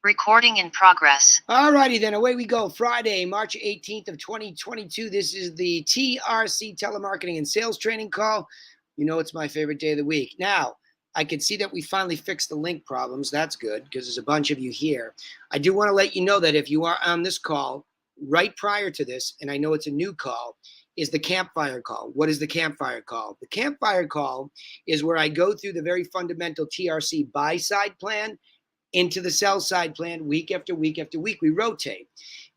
Recording in progress. All righty then, away we go. Friday, March 18th of 2022. This is the TRC Telemarketing and Sales Training Call. You know it's my favorite day of the week. Now, I can see that we finally fixed the link problems. That's good because there's a bunch of you here. I do want to let you know that if you are on this call, right prior to this, and I know it's a new call, is the campfire call. What is the campfire call? The campfire call is where I go through the very fundamental TRC buy-side plan into the sell side plan week after week after week. We rotate.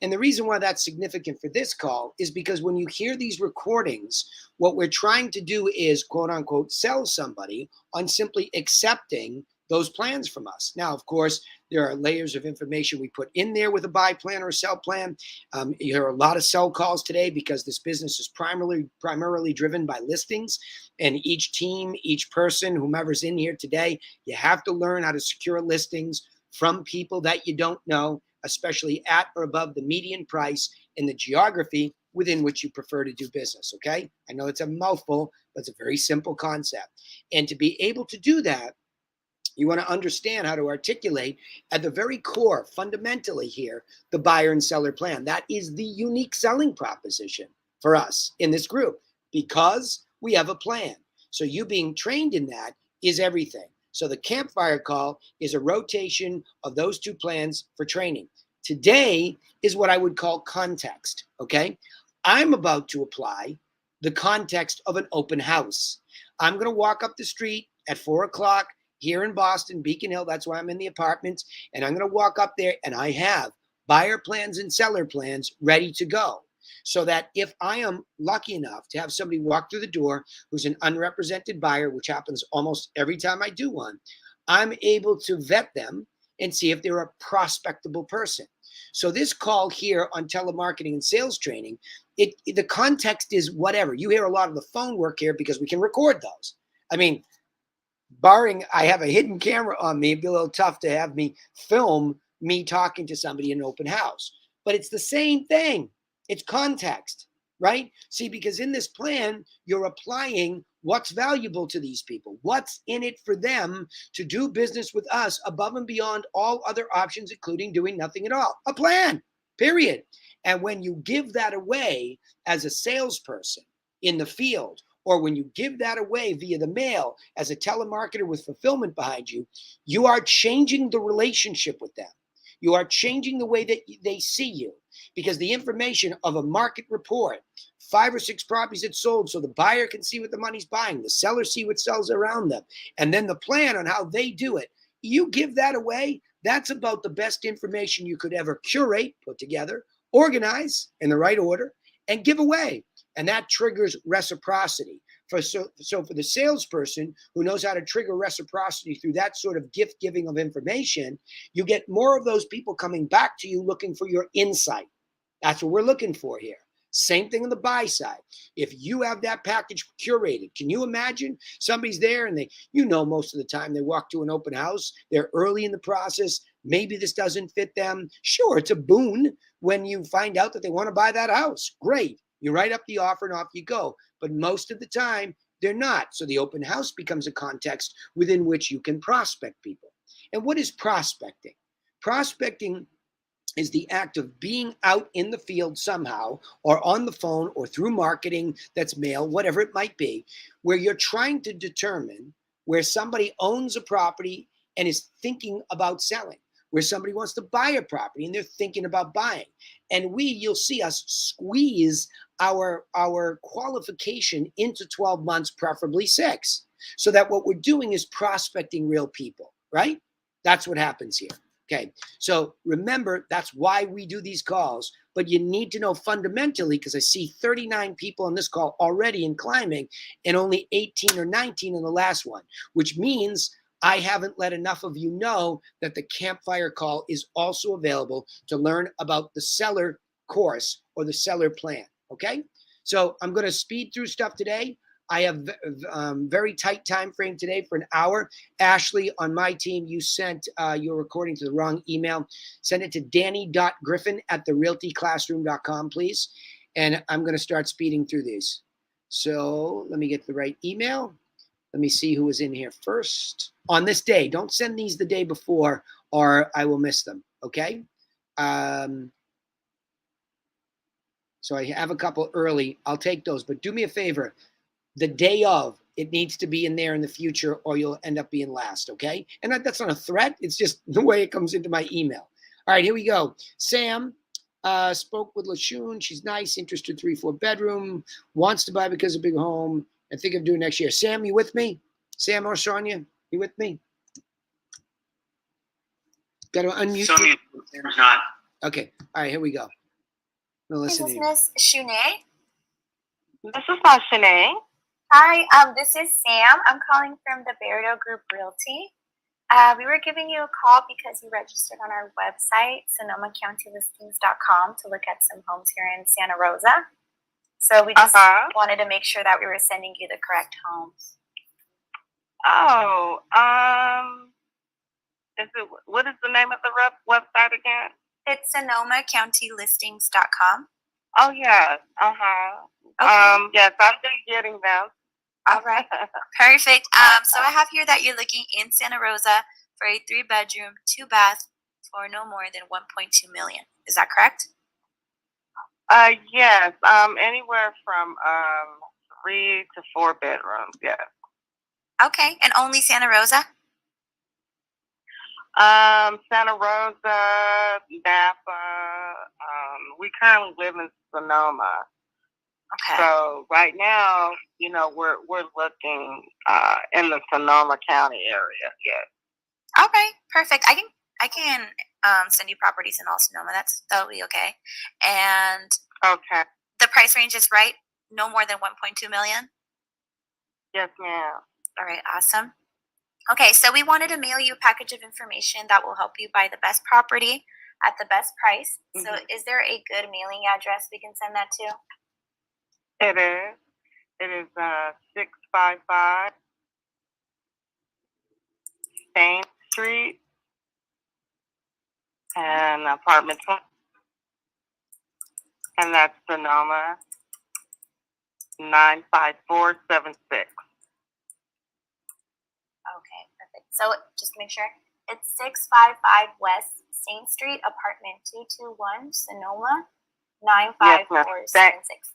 And the reason why that's significant for this call is because when you hear these recordings, what we're trying to do is, quote unquote, sell somebody on simply accepting those plans from us. Now, of course, there are layers of information we put in there with a buy plan or a sell plan. You hear a lot of sell calls today because this business is primarily driven by listings. And each team, each person, whomever's in here today, you have to learn how to secure listings from people that you don't know, especially at or above the median price in the geography within which you prefer to do business, okay? I know it's a mouthful, but it's a very simple concept. And to be able to do that, you want to understand how to articulate at the very core, fundamentally here, the buyer and seller plan. That is the unique selling proposition for us in this group because we have a plan. So you being trained in that is everything. So the campfire call is a rotation of those two plans for training. Today is what I would call context, okay? I'm about to apply the context of an open house. I'm going to walk up the street at 4 o'clock here in Boston, Beacon Hill. That's why I'm in the apartments. And I'm going to walk up there and I have buyer plans and seller plans ready to go. So that if I am lucky enough to have somebody walk through the door who's an unrepresented buyer, which happens almost every time I do one, I'm able to vet them and see if they're a prospectable person. So this call here on telemarketing and sales training, the context is whatever. You hear a lot of the phone work here because we can record those. I mean, barring I have a hidden camera on me, it'd be a little tough to have me film me talking to somebody in an open house. But it's the same thing. It's context, right? See, because in this plan, you're applying what's valuable to these people, what's in it for them to do business with us above and beyond all other options, including doing nothing at all. A plan, period. And when you give that away as a salesperson in the field, or when you give that away via the mail as a telemarketer with fulfillment behind you, you are changing the relationship with them. You are changing the way that they see you because the information of a market report, 5 or 6 properties that sold so the buyer can see what the money's buying, the seller see what sells around them, and then the plan on how they do it. You give that away, that's about the best information you could ever curate, put together, organize in the right order, and give away. And that triggers reciprocity. So for the salesperson who knows how to trigger reciprocity through that sort of gift giving of information, you get more of those people coming back to you looking for your insight. That's what we're looking for here. Same thing on the buy side. If you have that package curated, can you imagine somebody's there and most of the time they walk to an open house, they're early in the process, maybe this doesn't fit them. Sure, it's a boon when you find out that they want to buy that house. Great. You write up the offer and off you go. But most of the time, they're not. So the open house becomes a context within which you can prospect people. And what is prospecting? Prospecting is the act of being out in the field somehow, or on the phone, or through marketing that's mail, whatever it might be, where you're trying to determine where somebody owns a property and is thinking about selling, where somebody wants to buy a property and they're thinking about buying. And you'll see us squeeze our qualification into 12 months, preferably 6, so that what we're doing is prospecting real people, right? That's what happens here. Okay, so remember, that's why we do these calls, but you need to know fundamentally, because I see 39 people on this call already in climbing and only 18 or 19 in the last one, which means I haven't let enough of you know that the campfire call is also available to learn about the seller course or the seller plan, okay? So I'm going to speed through stuff today. I have very tight time frame today for an hour. Ashley, on my team, you sent your recording to the wrong email. Send it to danny.griffin@therealtyclassroom.com, please. And I'm going to start speeding through these. So let me get the right email. Let me see who was in here first. On this day, don't send these the day before or I will miss them. Okay. So I have a couple early. I'll take those, but do me a favor. The day of, it needs to be in there in the future, or you'll end up being last. Okay. And that's not a threat. It's just the way it comes into my email. All right, here we go. Sam spoke with LaShun. She's nice, interested, 3-4 bedroom, wants to buy because of big home. I think of doing next year. Sam, you with me? Sam or Sonia, you with me? Got to unmute. Sonia, not. Okay. All right, here we go. This is Miss Shunay. This is not Shanae. Hi, this is Sam. I'm calling from the Burial Group Realty. We were giving you a call because you registered on our website, SonomaCountyListings.com, to look at some homes here in Santa Rosa. So we just wanted to make sure that we were sending you the correct homes. Oh, what is the name of the website again? It's SonomaCountyListings.com. Oh, yes. Okay. Yes, I've been getting them. All right. Perfect. So I have here that you're looking in Santa Rosa for a 3-bedroom, 2-bath for no more than $1.2 million. Is that correct? Yes. Anywhere from 3 to 4 bedrooms. Yes. Okay. And only Santa Rosa? Santa Rosa, Napa. We currently live in Sonoma. Okay. So right now, we're looking in the Sonoma County area. Yes. Okay. Perfect. I can send you properties in all Sonoma. That'll be okay. And okay, the price range is right. No more than $1.2 million. Yes, ma'am. All right. Awesome. Okay, so we wanted to mail you a package of information that will help you buy the best property at the best price. Mm-hmm. So is there a good mailing address we can send that to? It is. It is 655 Stain Street and apartment 20. And that's Sonoma 95476. Okay, perfect. So just make sure it's 655 West Stain Street, apartment 221, Sonoma 95476.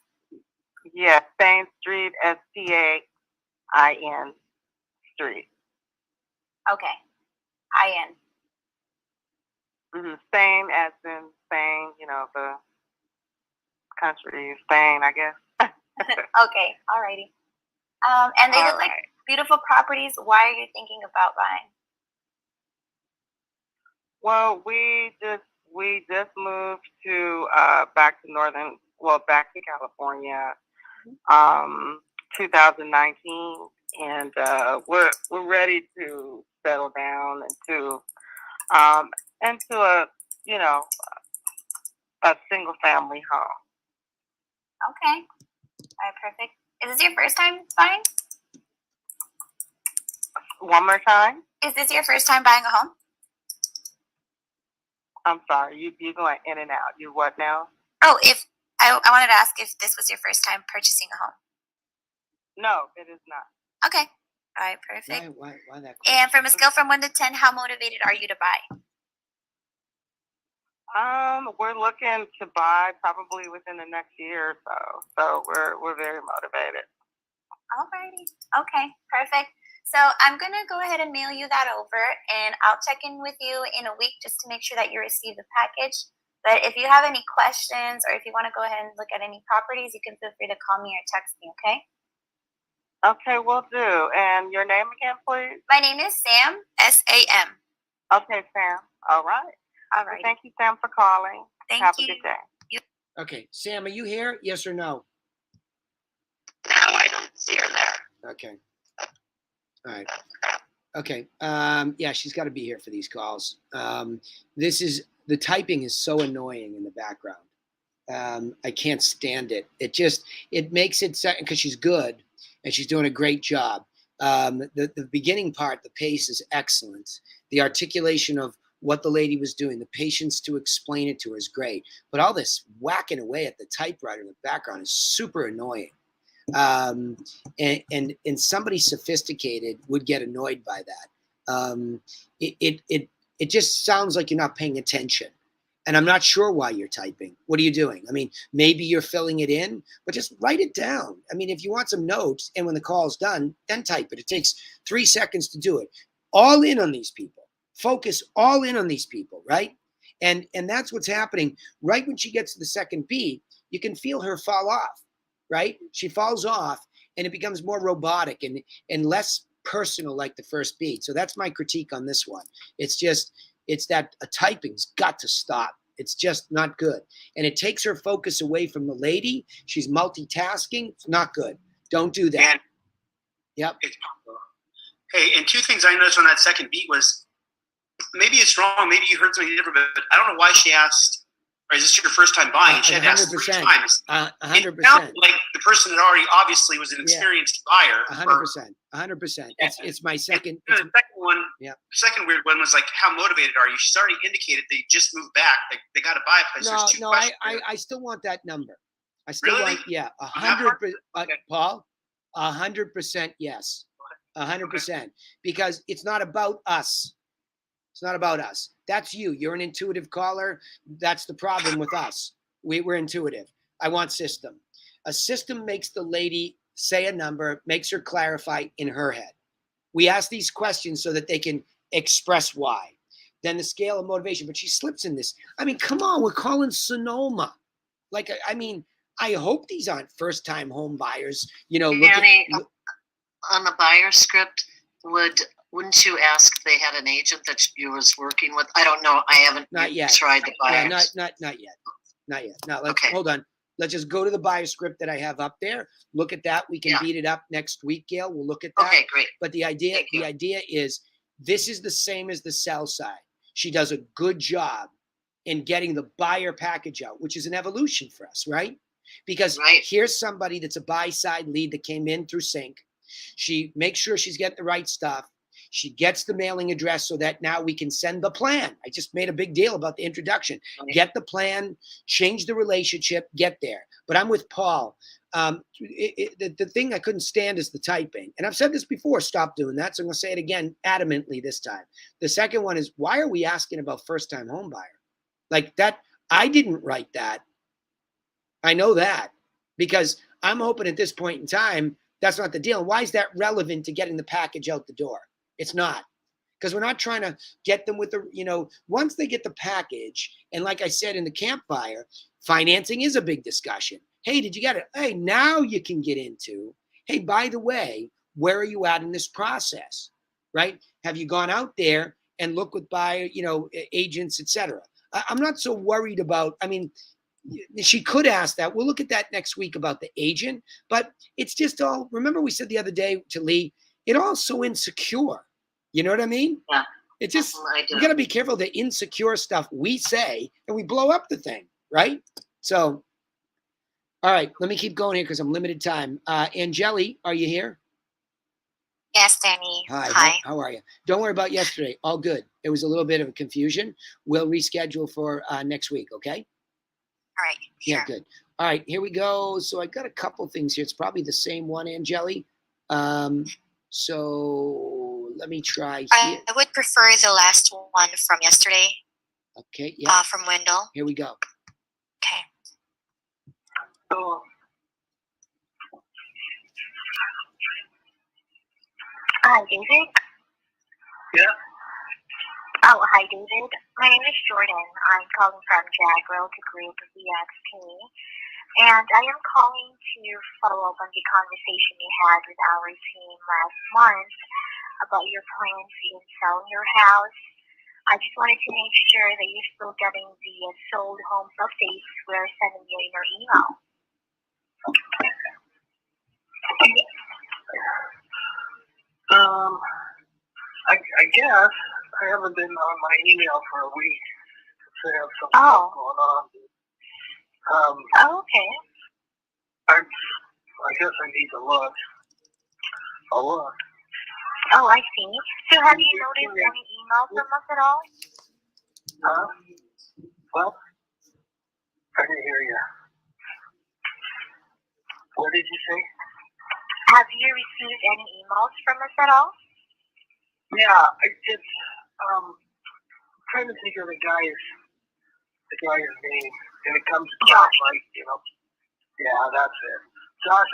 Yes, Stain Street, STAIN Street. Okay, IN. Spain, as in Spain, the country Spain, I guess. Okay, alrighty. And they look like beautiful properties. Why are you thinking about buying? Well, we just moved to back to California, 2019, and we're ready to settle down into a a single family home. Okay, all right, perfect. Is this your first time buying? One more time. Is this your first time buying a home? I'm sorry, you're going in and out. You what now? Oh, if I wanted to ask if this was your first time purchasing a home. No, it is not. Okay. All right, perfect. Why that question? And from a scale from 1 to 10, how motivated are you to buy? We're looking to buy probably within the next year or so. So we're very motivated. Alrighty. Okay, perfect. So I'm going to go ahead and mail you that over, and I'll check in with you in a week just to make sure that you receive the package. But if you have any questions or if you want to go ahead and look at any properties, you can feel free to call me or text me, okay? Okay, will do. And your name again, please? My name is Sam, S-A-M. Okay, Sam. All right. All right. Well, thank you, Sam, for calling. Thank Have you. a good day. Okay, Sam, are you here? Yes or no? No, I don't see her there. Okay. All right. Okay. Yeah, she's got to be here for these calls. The typing is so annoying in the background. I can't stand it. It makes it because she's good and she's doing a great job. The beginning part, the pace is excellent. The articulation of what the lady was doing, the patience to explain it to her is great. But all this whacking away at the typewriter in the background is super annoying. And somebody sophisticated would get annoyed by that. it just sounds like you're not paying attention. And I'm not sure why you're typing. What are you doing? I mean, maybe you're filling it in, but just write it down. I mean, if you want some notes and when the call's done, then type it. It takes 3 seconds to do it. All in on these people. Focus all in on these people, right? And that's what's happening. Right when she gets to the second beat, you can feel her fall off, right? She falls off and it becomes more robotic and less personal like the first beat. So that's my critique on this one. It's that a typing's got to stop. It's just not good. And it takes her focus away from the lady. She's multitasking. It's not good. Don't do that. And yep. Hey, and 2 things I noticed on that second beat was, maybe it's wrong, maybe you heard something different, but I don't know why she asked, or is this your first time buying? She had to ask 3 times. 100%. It sounded like the person that already obviously was an experienced buyer. 100%. It's my second. The second one, the second weird one was like, how motivated are you? She's already indicated they just moved back. They got to buy a place. No, I still want that number. I still really? want, 100%. Paul, 100% yes. 100%. Because it's not about us. It's not about us. That's you. You're an intuitive caller. That's the problem with us. We're intuitive. I want system. A system makes the lady say a number, makes her clarify in her head. We ask these questions so that they can express why. Then the scale of motivation. But she slips in this. I mean, come on. We're calling Sonoma. Like, I mean, I hope these aren't first-time home buyers. You know, on the buyer script, wouldn't you ask if they had an agent that you was working with? I don't know. I haven't tried the buyers. Not yet. Now, hold on. Let's just go to the buyer script that I have up there. Look at that. We can beat it up next week, Gail. We'll look at that. Okay, great. But the idea is this is the same as the sell side. She does a good job in getting the buyer package out, which is an evolution for us, right? Because here's somebody that's a buy side lead that came in through sync. She makes sure she's getting the right stuff. She gets the mailing address so that now we can send the plan. I just made a big deal about the introduction. Get the plan, change the relationship, get there. But I'm with Paul. The thing I couldn't stand is the typing. And I've said this before, stop doing that. So I'm going to say it again adamantly this time. The second one is, why are we asking about first-time home buyer? Like that, I didn't write that. I know that because I'm hoping at this point in time, that's not the deal. Why is that relevant to getting the package out the door? It's not, because we're not trying to get them with the, once they get the package. And like I said in the campfire, financing is a big discussion. Hey, did you get it? Hey, now you can get into, hey, by the way, where are you at in this process? Right? Have you gone out there and look with buyer, agents, etc.? I'm not so worried about, she could ask that. We'll look at that next week about the agent, but it's just all, remember we said the other day to Lee, it all so insecure. You know what I mean? Yeah. It just, we got to be careful the insecure stuff we say and we blow up the thing, right? So, all right, let me keep going here because I'm limited time. Angeli, are you here? Yes, Danny. Hi. How are you? Don't worry about yesterday. All good. It was a little bit of a confusion. We'll reschedule for next week, okay? All right. Sure. Yeah, good. All right, here we go. So I got a couple things here. It's probably the same one, Angeli. So let me try here. I would prefer the last one from yesterday. Okay, yeah. From Wendell. Here we go. Okay. So, Hi, David. yeah. Oh, hi, David. My name is Jordan. I'm calling from Jag Realty Group VXP. And I am calling to follow up on the conversation you had with our team last month about your plans in selling your house. I just wanted to make sure that you're still getting the sold homes updates we're sending you in your email. I guess I haven't been on my email for a week. I have some stuff going on. Okay. I guess I need to look. I'll look. Oh, I see. So have you noticed any emails from us at all? Huh? What? I didn't hear you. What did you say? Have you received any emails from us at all? Yeah, I did. trying to think of the guy's name, and it comes across right, Yeah, that's it. Josh,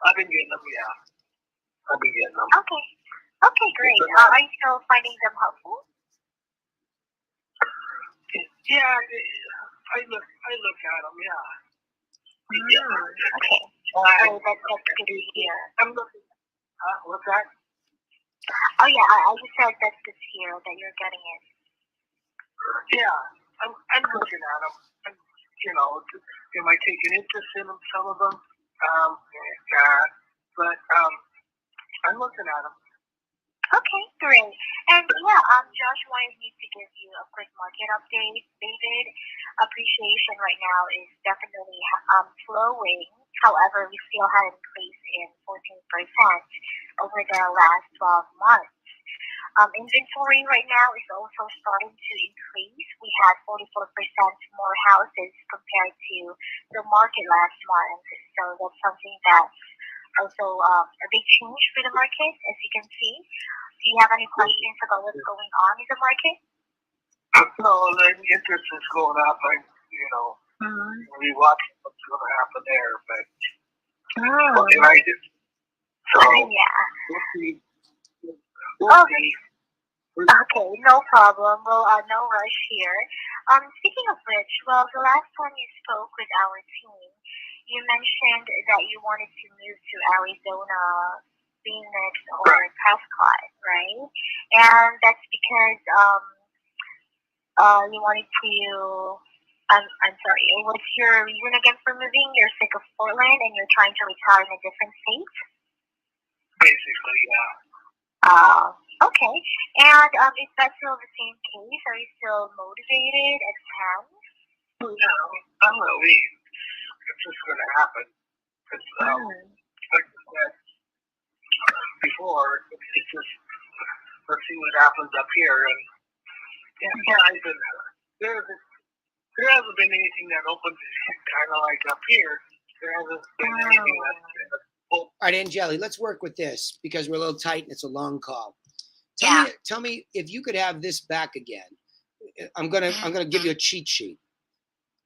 I've been getting them. Yeah, I've been getting them. Okay. Okay, great. Are you still finding them helpful? Yeah, I look at them. Yeah. Okay. So that's good to hear. I'm looking. What's that? Oh yeah, I just said that's good to hear that you're getting it. Yeah, I'm looking at them. Am I taking interest in them? Some of them. But I'm looking at them. Okay, great. And yeah, Josh wanted me to give you a quick market update, David. Appreciation right now is definitely flowing. However, we still had an increase in 14% over the last 12 months. Inventory right now is also starting to increase. We had 44% more houses compared to the market last month. So that's something that's also a big change for the market, as you can see. Do you have any questions about what's going on in the market? No, the interest is going up. We watch what's going to happen there, but what can I do? So, yeah. We'll see. Okay. Okay, no problem. Well, no rush here. Speaking of which, well, the last time you spoke with our team, you mentioned that you wanted to move to Arizona, Phoenix, or Prescott, right? And that's because you wanted to. I'm sorry. What's your reason again for moving? You're sick of Portland and you're trying to retire in a different state. Basically, yeah. Okay. And is that still the same case? Are you still motivated and tense? No, I'm gonna leave. It's just gonna happen. It's like I said before. It's just let's see what happens up here. And there hasn't been anything that opens kind of like up here. There hasn't been anything that's. All right, Angeli, let's work with this because we're a little tight and it's a long call. Tell me if you could have this back again. I'm gonna give you a cheat sheet.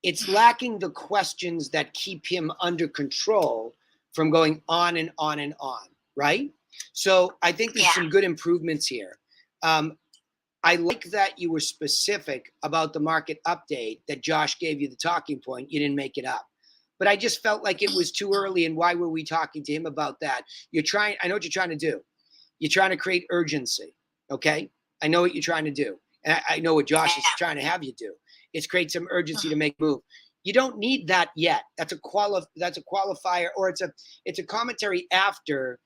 It's lacking the questions that keep him under control from going on and on and on, right? So I think there's some good improvements here. I like that you were specific about the market update, that Josh gave you the talking point. You didn't make it up. But I just felt like it was too early, and why were we talking to him about that? I know what you're trying to do. You're trying to create urgency, okay? I know what you're trying to do. And I know what Josh is trying to have you do. It's create some urgency to make a move. You don't need that yet. That's a qualifier, or it's a commentary after,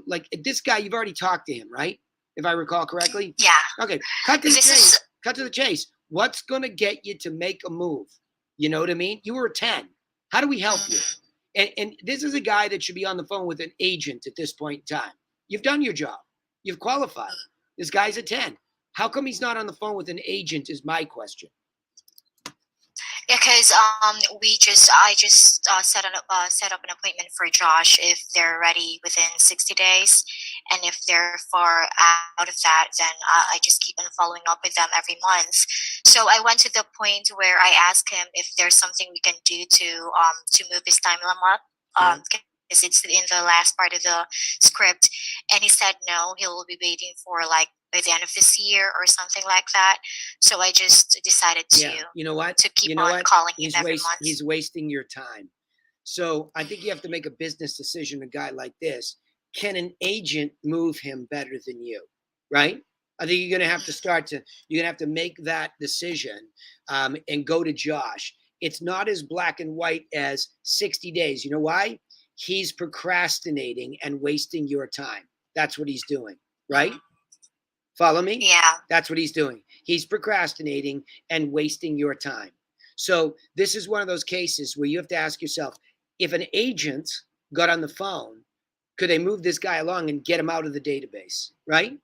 like this guy, you've already talked to him, right? If I recall correctly? Yeah. Okay, cut to the chase. What's going to get you to make a move? You know what I mean? You were a 10. How do we help you? And this is a guy that should be on the phone with an agent at this point in time. You've done your job. You've qualified. This guy's a 10. How come he's not on the phone with an agent is my question. Because I just set up an appointment for Josh if they're ready within 60 days, and if they're far out of that, then I just keep on following up with them every month. So I went to the point where I asked him if there's something we can do to move his timeline up. Because it's in the last part of the script, and he said no, he will be waiting for like by the end of this year or something like that. So I just decided to to keep on calling him every month. He's wasting your time. So I think you have to make a business decision. A guy like this, can an agent move him better than you? Right? I think you're going to have to make that decision and go to Josh. It's not as black and white as 60 days. You know why? He's procrastinating and wasting your time. That's what he's doing, right? Follow me? Yeah. That's what he's doing. He's procrastinating and wasting your time. So this is one of those cases where you have to ask yourself, if an agent got on the phone, could they move this guy along and get him out of the database, right?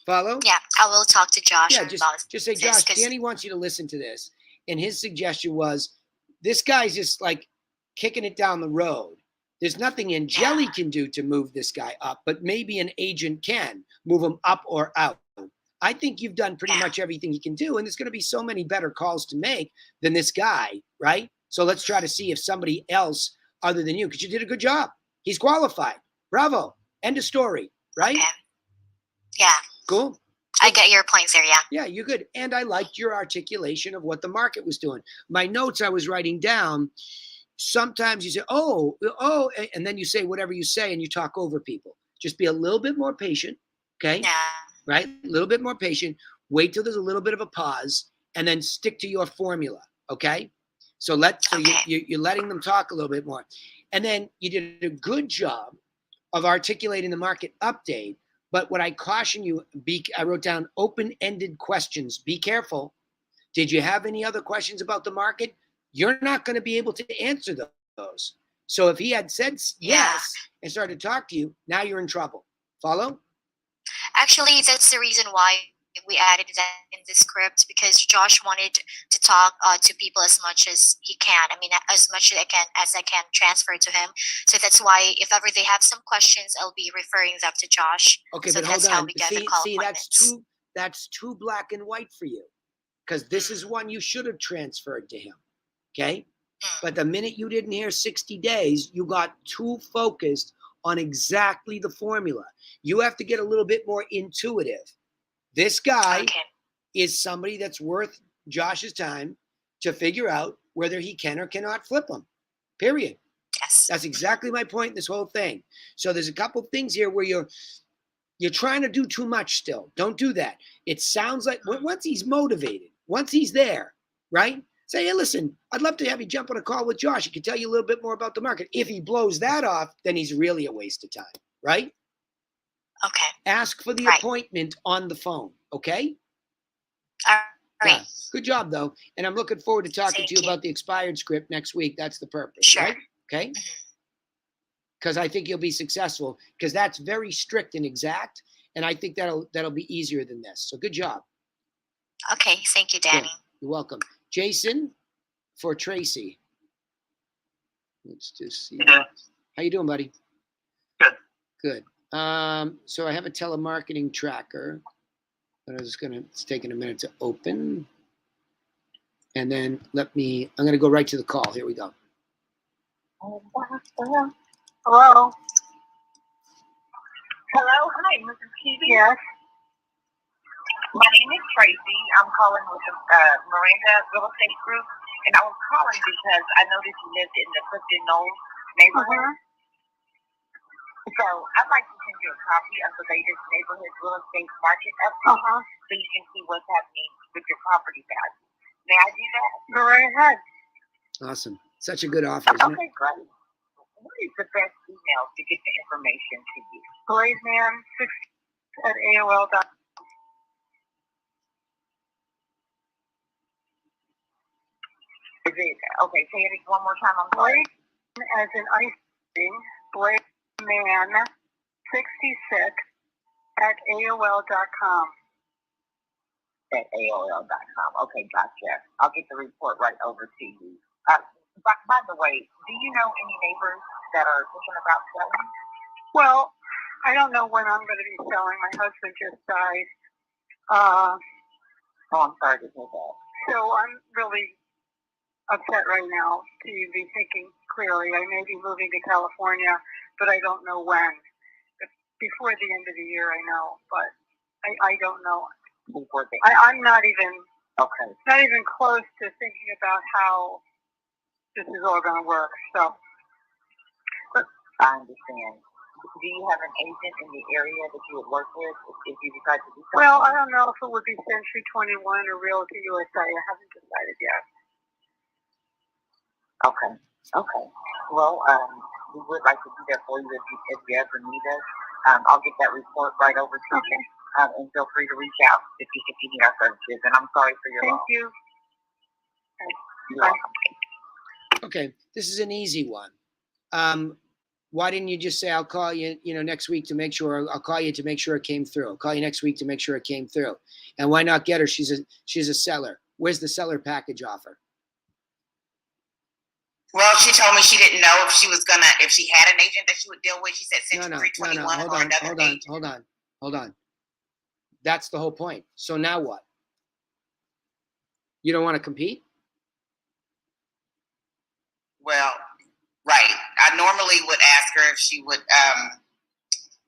Follow? Yeah, I will talk to Josh. Yeah, just say, Josh, Danny wants you to listen to this. And his suggestion was, this guy's just like kicking it down the road. There's nothing Angeli can do to move this guy up, but maybe an agent can move him up or out. I think you've done pretty much everything you can do, and there's going to be so many better calls to make than this guy, right? So let's try to see if somebody else other than you, because you did a good job. He's qualified. Bravo. End of story, right? Okay. Yeah. Cool. I get your points there, yeah. Yeah, you're good. And I liked your articulation of what the market was doing. My notes I was writing down, sometimes you say, oh, and then you say whatever you say and you talk over people. Just be a little bit more patient, okay? Yeah. Right? A little bit more patient. Wait till there's a little bit of a pause and then stick to your formula, okay? So you're letting them talk a little bit more. And then you did a good job of articulating the market update. But what I caution you, I wrote down open-ended questions. Be careful. Did you have any other questions about the market? You're not going to be able to answer those. So if he had said yes and started to talk to you, now you're in trouble. Follow? Actually, that's the reason why we added that in the script, because Josh wanted to talk to people as much as he can. I mean, as much as I can transfer to him. So that's why if ever they have some questions, I'll be referring them to Josh. Okay, so but that's hold on. How we get the call that's too black and white for you, because this is one you should have transferred to him. Okay, but the minute you didn't hear 60 days, you got too focused on exactly the formula. You have to get a little bit more intuitive. This guy is somebody that's worth Josh's time to figure out whether he can or cannot flip him, period. Yes. That's exactly my point in this whole thing. So there's a couple things here where you're trying to do too much still. Don't do that. It sounds like once he's motivated, once he's there, right? Say, hey, listen, I'd love to have you jump on a call with Josh. He can tell you a little bit more about the market. If he blows that off, then he's really a waste of time, right? Okay. Ask for the appointment on the phone, okay? All right. Yeah. Good job, though. And I'm looking forward to talking to you about the expired script next week. That's the purpose, right? Okay? Because I think you'll be successful, because that's very strict and exact, and I think that'll be easier than this. So good job. Okay. Thank you, Danny. Good. You're welcome. Jason for Tracy. Let's just see. Yeah. How you doing, buddy? Good. Good. So I have a telemarketing tracker, but it's taking a minute to open. And then I'm going to go right to the call. Here we go. Hello? Hello? Hi, Mrs. Keegan? Yes. My name is Tracy. I'm calling with the Miranda Real Estate Group, and I was calling because I noticed you lived in the Clifton Knolls neighborhood. So I'd like to send you a copy of the latest neighborhood real estate market update so you can see what's happening with your property value. May I do that? Go right ahead. Awesome. Such a good offer, isn't it? Okay, great. What is the best email to get the information to you? blazeman6@AOL.com. Is it, okay, say it one more time. I'm sorry. As in icing, blazeman66@AOL.com. At AOL.com. Okay, gotcha. I'll get the report right over to you. By the way, do you know any neighbors that are thinking about selling? Well, I don't know when I'm going to be selling. My husband just died. Oh, I'm sorry to hear that. So I'm really upset right now to be thinking clearly. I may be moving to California, but I don't know when. Before the end of the year, I know, but I don't know. I'm not even close to thinking about how this is all going to work. So I understand. Do you have an agent in the area that you would work with if you decide to do something? Well, I don't know if it would be Century 21 or Realty USA. I haven't decided yet. Okay. Well, we would like to be there for you if you ever need us. I'll get that report right over to you. And feel free to reach out if you need our services. And I'm sorry for your loss. Thank you. You're welcome. Okay, this is an easy one. Why didn't you just say, I'll call you, next week to make sure, I'll call you to make sure it came through. I'll call you next week to make sure it came through. And why not get her? She's a seller. Where's the seller package offer? Well, she told me she didn't know if she had an agent that she would deal with. She said Century 321 or another agent. Hold on. That's the whole point. So now what? You don't want to compete? Well, right. I normally would ask her if she would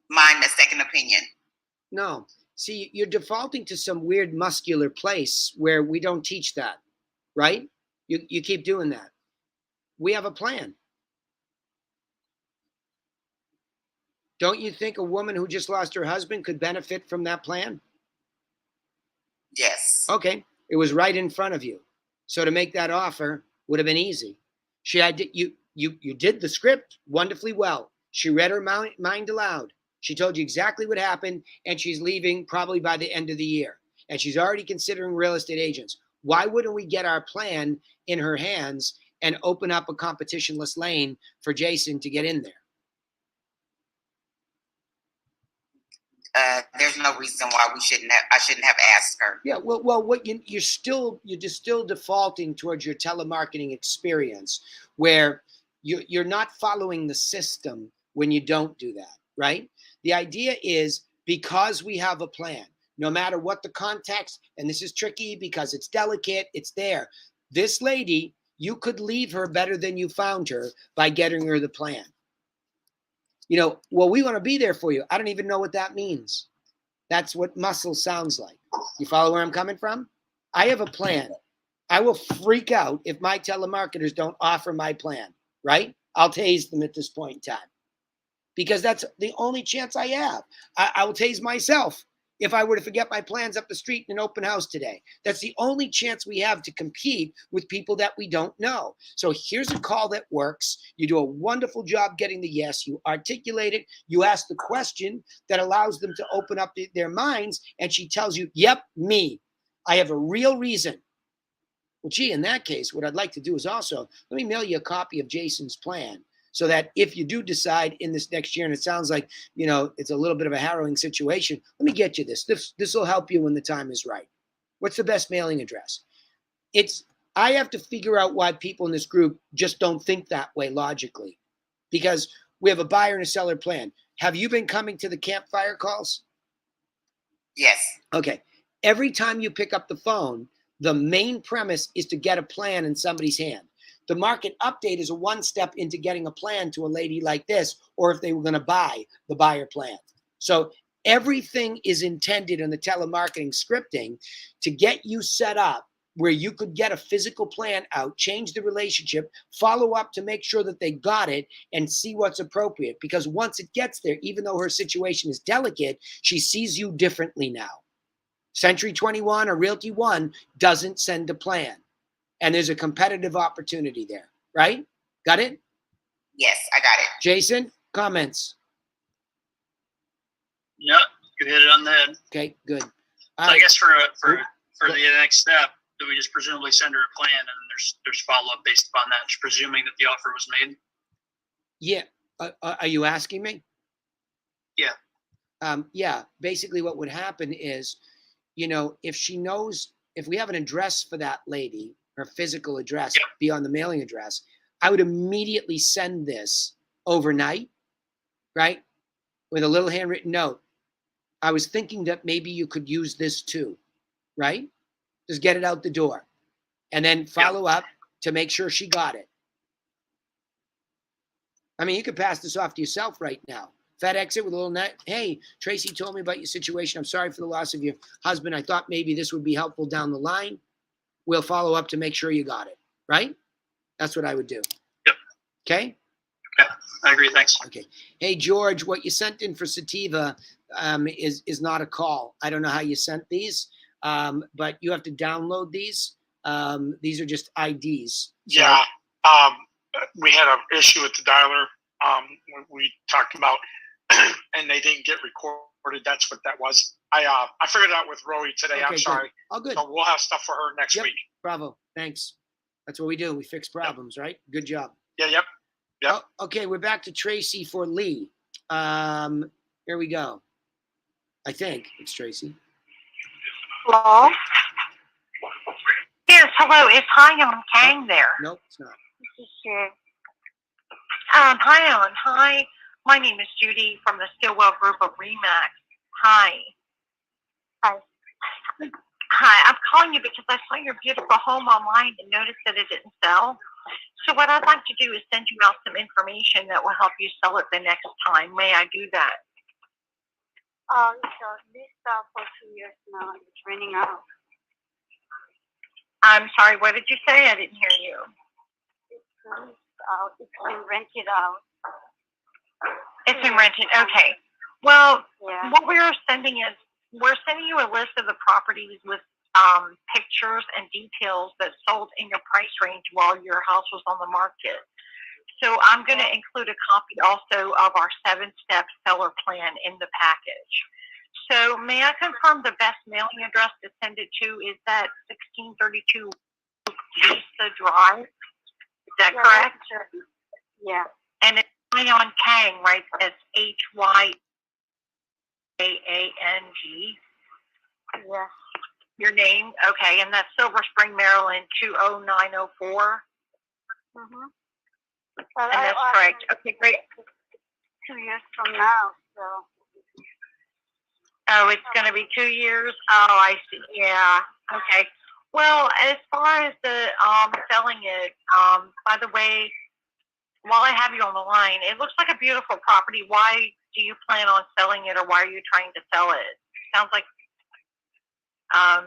mind a second opinion. No. See, you're defaulting to some weird muscular place where we don't teach that, right? You keep doing that. We have a plan. Don't you think a woman who just lost her husband could benefit from that plan? Yes. Okay. It was right in front of you. So to make that offer would have been easy. She had you did the script wonderfully well. She read her mind aloud. She told you exactly what happened, and she's leaving probably by the end of the year. And she's already considering real estate agents. Why wouldn't we get our plan in her hands and open up a competitionless lane for Jason to get in there? There's no reason why I shouldn't have asked her. Yeah, well, what you're just still defaulting towards your telemarketing experience, where you're not following the system when you don't do that, right? The idea is, because we have a plan, no matter what the context, and this is tricky because it's delicate, it's there. This lady, you could leave her better than you found her by getting her the plan. Well, we want to be there for you. I don't even know what that means. That's what muscle sounds like. You follow where I'm coming from? I have a plan. I will freak out if my telemarketers don't offer my plan, right? I'll tase them at this point in time, because that's the only chance I have. I will tase myself if I were to forget my plans up the street in an open house today. That's the only chance we have to compete with people that we don't know. So here's a call that works. You do a wonderful job getting the yes. You articulate it. You ask the question that allows them to open up their minds. And she tells you, yep, me. I have a real reason. Well, gee, in that case, what I'd like to do is also, let me mail you a copy of Jason's plan, so that if you do decide in this next year, and it sounds like, it's a little bit of a harrowing situation, let me get you this. This will help you when the time is right. What's the best mailing address? I have to figure out why people in this group just don't think that way logically, because we have a buyer and a seller plan. Have you been coming to the campfire calls? Yes. Okay. Every time you pick up the phone, the main premise is to get a plan in somebody's hand. The market update is a one step into getting a plan to a lady like this, or if they were going to buy the buyer plan. So everything is intended in the telemarketing scripting to get you set up where you could get a physical plan out, change the relationship, follow up to make sure that they got it, and see what's appropriate. Because once it gets there, even though her situation is delicate, she sees you differently now. Century 21 or Realty One doesn't send a plan. And there's a competitive opportunity there, right? Got it? Yes, I got it. Jason, comments? Yep, you hit it on the head. Okay, good. So I guess for the next step, do we just presumably send her a plan, and there's follow up based upon that, just presuming that the offer was made? Yeah. Are you asking me? Yeah. Yeah. Basically, what would happen is, if we have an address for that lady, her physical address, beyond the mailing address, I would immediately send this overnight, right? With a little handwritten note. I was thinking that maybe you could use this too, right? Just get it out the door. And then follow up to make sure she got it. I mean, you could pass this off to yourself right now. FedEx it with a little note. Hey, Tracy told me about your situation. I'm sorry for the loss of your husband. I thought maybe this would be helpful down the line. We'll follow up to make sure you got it, right? That's what I would do. Yep. Okay? Yeah, I agree. Thanks. Okay. Hey, George, what you sent in for Sativa is not a call. I don't know how you sent these, but you have to download these. These are just IDs. So, yeah. We had an issue with the dialer we talked about, and they didn't get recorded. That's what that was. I figured it out with Rowie today. Okay, I'm sorry. Oh, good. So we'll have stuff for her next week. Bravo. Thanks. That's what we do. We fix problems, right? Good job. Yeah. Yep. Oh, okay, we're back to Tracy for Lee. Here we go. I think it's Tracy. Hello? Yes, hello. Is Hi on Kang there? Nope, it's not. This is hi, Ellen. Hi. My name is Judy from the Stillwell Group of REMAX. Hi. Hi. Hi, I'm calling you because I saw your beautiful home online and noticed that it didn't sell. So what I'd like to do is send you out some information that will help you sell it the next time. May I do that? So this for 2 years now. It's running out. I'm sorry, what did you say? I didn't hear you. It's out. It's been rented out. It's been rented. Okay. Well, what we're sending you a list of the properties with pictures and details that sold in your price range while your house was on the market. So I'm going to include a copy also of our 7-step seller plan in the package. So may I confirm the best mailing address to send it to is that 1632 Vista Drive? Is that correct? Yeah. And it's Hyon Kang, right? That's HYAANG. Yeah. Your name? Okay. And that's Silver Spring, Maryland, 20904. Mm-hmm. And that's correct. Okay, great. 2 years from now, so. Oh, it's going to be 2 years? Oh, I see. Yeah. Okay. Well, as far as the selling it, by the way, while I have you on the line, it looks like a beautiful property. Why do you plan on selling it, or why are you trying to sell it? Sounds like Because I'm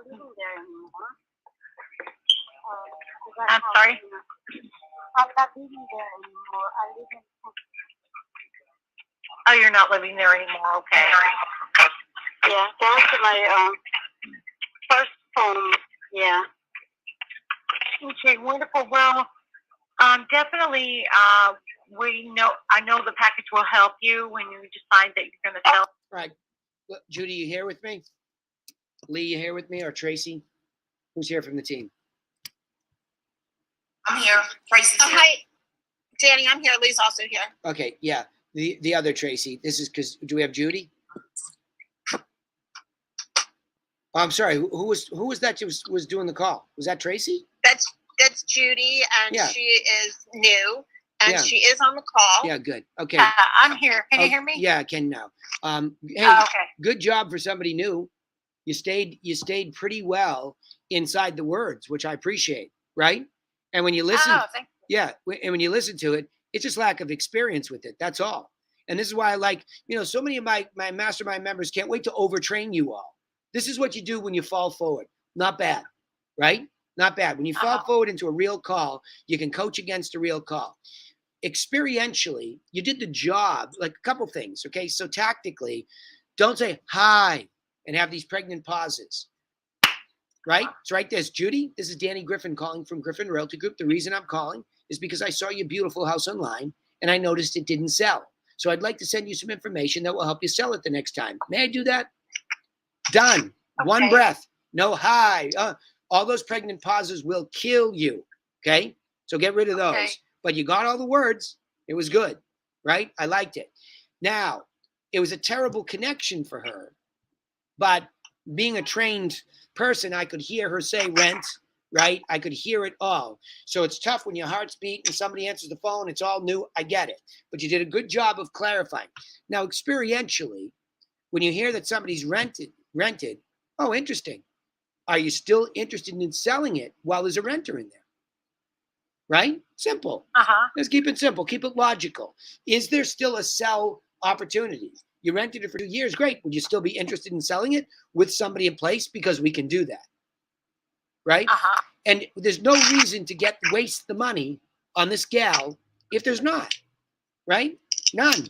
living there anymore. I'm sorry? I'm not living there anymore. I live in. Oh, you're not living there anymore. Okay. Yeah, that was my first home. Yeah. Okay, wonderful. Well, definitely, I know the package will help you when you decide that you're going to sell. Right. Look, Judy, you here with me? Lee, you here with me? Or Tracy? Who's here from the team? I'm here. Tracy's here. Hi, Danny. I'm here. Lee's also here. Okay, yeah. The other Tracy. This is because, do we have Judy? Oh, I'm sorry. Who was that was doing the call? Was that Tracy? That's Judy, and Yeah. she is new, and Yeah. she is on the call. Yeah, good. Okay. I'm here. Can you hear me? Yeah, I can now. Hey, Okay. good job for somebody new. You stayed pretty well inside the words, which I appreciate, right? And when you listen, thank you. yeah, and when you listen to it, it's just lack of experience with it. That's all. And this is why I like, so many of my mastermind members can't wait to overtrain you all. This is what you do when you fall forward. Not bad, right? Not bad. When you fall forward into a real call, you can coach against a real call. Experientially, you did the job, like a couple things, okay? So tactically, don't say hi and have these pregnant pauses, right? So right there's Judy. This is Danny Griffin calling from Griffin Realty Group. The reason I'm calling is because I saw your beautiful house online and I noticed it didn't sell. So I'd like to send you some information that will help you sell it the next time. May I do that? Done. Okay. One breath. No hi. All those pregnant pauses will kill you. Okay? So get rid of those. Okay. But you got all the words. It was good, right? I liked it. Now, it was a terrible connection for her. But being a trained person, I could hear her say rent, right? I could hear it all. So it's tough when your heart's beating and somebody answers the phone. It's all new. I get it. But you did a good job of clarifying. Now, experientially, when you hear that somebody's rented, oh, interesting. Are you still interested in selling it while there's a renter in there? Right? Simple. Let's keep it simple. Keep it logical. Is there still a sell opportunity? You rented it for 2 years. Great. Would you still be interested in selling it with somebody in place? Because we can do that. Right? And there's no reason to waste the money on this gal if there's not. Right? None.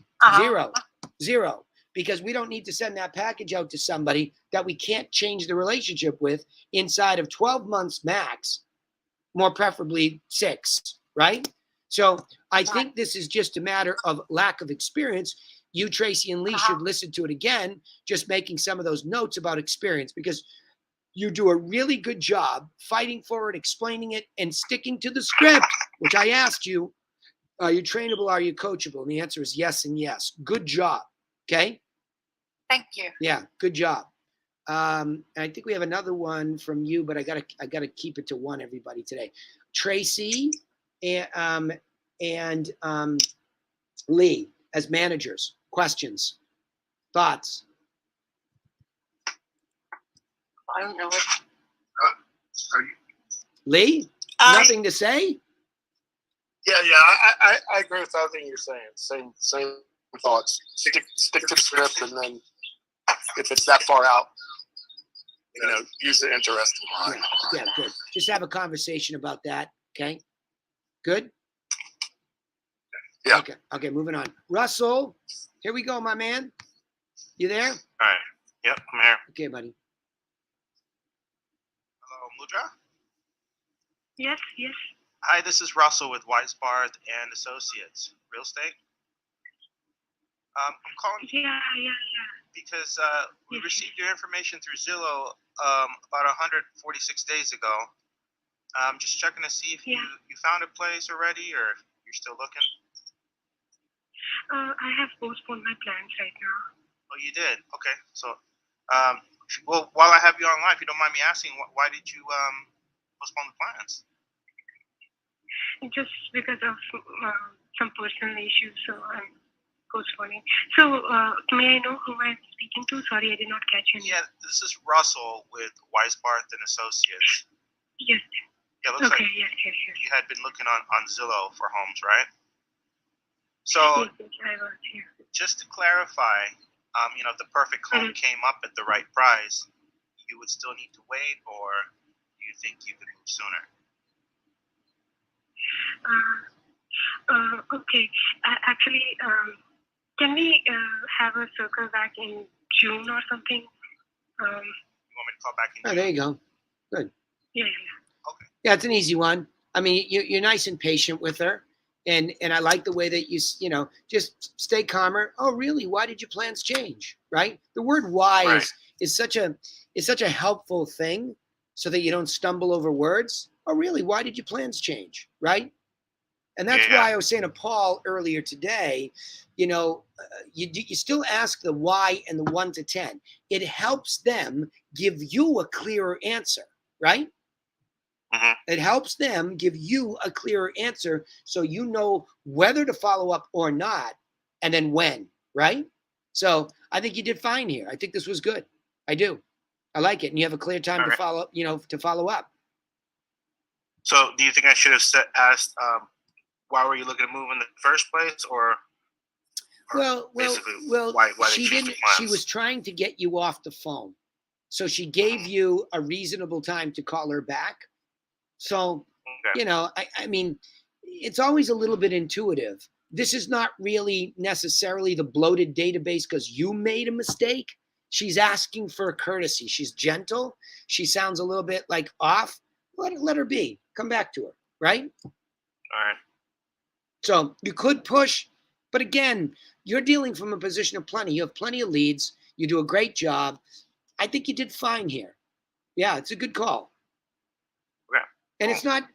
Zero. Because we don't need to send that package out to somebody that we can't change the relationship with inside of 12 months max, more preferably 6, right? So I think this is just a matter of lack of experience. You, Tracy, and Lee should listen to it again, just making some of those notes about experience, because you do a really good job fighting for it, explaining it, and sticking to the script, which I asked you, are you trainable, are you coachable? And the answer is yes and yes. Good job. Okay? Thank you. Yeah, good job. I think we have another one from you, but I gotta keep it to one, everybody, today. Tracy and Lee as managers. Questions, thoughts. I don't know what. Lee, nothing to say? Yeah, I agree with everything you're saying. Same thoughts. Stick to the script, and then if it's that far out, use the interesting line. Yeah, good. Just have a conversation about that. Okay. Good. Yeah. Okay. Moving on. Russell, here we go, my man. You there? All right. Yep, I'm here. Okay, buddy. Hello, Mudra. Yes. Hi, this is Russell with Weisbarth and Associates Real Estate. I'm calling because we received your information through Zillow about 146 days ago. I'm just checking to see if you found a place already, or if you're still looking. I have postponed my plans right now. Oh, you did? Okay. So, well, while I have you online, if you don't mind me asking, why did you postpone the plans? Just because of some personal issues, so I'm postponing. So, may I know who I'm speaking to? Sorry, I did not catch your name. Yeah, this is Russell with Weisbarth and Associates. Yes. Yeah, looks like yes. you had been looking on Zillow for homes, right? So, yes, I was here. Just to clarify, if the perfect home came up at the right price, you would still need to wait, or do you think you could move sooner? Okay. Actually, can we have a circle back in June or something? You want me to call back in June? There you go. Good. Yeah. Okay. Yeah, it's an easy one. I mean, you're nice and patient with her. And I like the way that you just stay calmer. Oh, really? Why did your plans change? Right? The word "why" is such a helpful thing, so that you don't stumble over words. Oh, really? Why did your plans change? Right? And that's why I was saying to Paul earlier today, you still ask the why and the 1 to 10. It helps them give you a clearer answer, right? Mm-hmm. It helps them give you a clearer answer so you know whether to follow up or not, and then when, right? So I think you did fine here. I think this was good. I do. I like it. And you have a clear time to follow up, to follow up. So do you think I should have asked why were you looking to move in the first place, or well, why she didn't. She was trying to get you off the phone. So she gave you a reasonable time to call her back. So, I mean, it's always a little bit intuitive. This is not really necessarily the bloated database because you made a mistake. She's asking for a courtesy. She's gentle. She sounds a little bit like off. Let her be. Come back to her, right? All right. So you could push, but again, you're dealing from a position of plenty. You have plenty of leads. You do a great job. I think you did fine here. Yeah, it's a good call. And it's not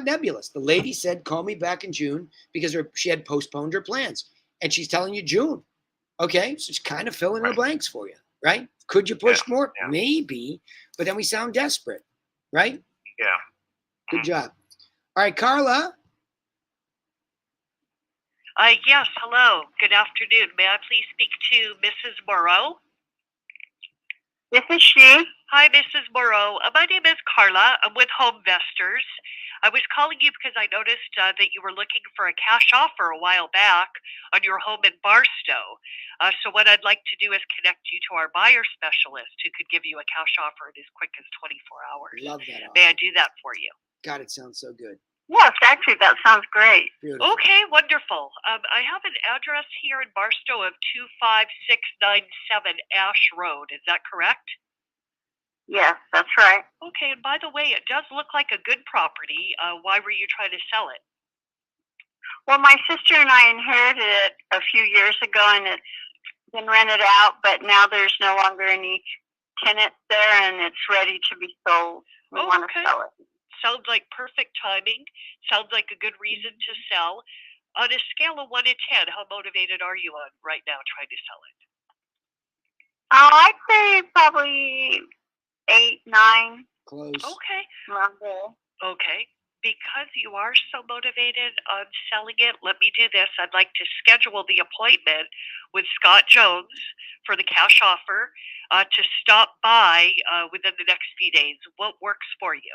nebulous. The lady said, call me back in June because she had postponed her plans. And she's telling you June. Okay, so it's kind of filling in the blanks for you, right? Could you push more? Yeah. Maybe, but then we sound desperate, right? Yeah. Good job. All right, Carla. Yes, hello. Good afternoon. May I please speak to Mrs. Moreau? This is she. Hi, Mrs. Moreau. My name is Carla. I'm with Home Investors. I was calling you because I noticed that you were looking for a cash offer a while back on your home in Barstow. So what I'd like to do is connect you to our buyer specialist who could give you a cash offer in as quick as 24 hours. Love that offer. May I do that for you? God, it sounds so good. Yes, actually, that sounds great. Beautiful. Okay, wonderful. I have an address here in Barstow of 25697 Ash Road. Is that correct? Yes, that's right. Okay, and by the way, it does look like a good property. Why were you trying to sell it? Well, my sister and I inherited it a few years ago, and it's been rented out, but now there's no longer any tenants there, and it's ready to be sold. We want to sell it. Sounds like perfect timing. Sounds like a good reason to sell. On a scale of 1 to 10, how motivated are you on right now trying to sell it? I'd say probably 8, 9. Close. Okay. Around there. Okay. because you are so motivated on selling it, let me do this. I'd like to schedule the appointment with Scott Jones for the cash offer to stop by within the next few days. What works for you?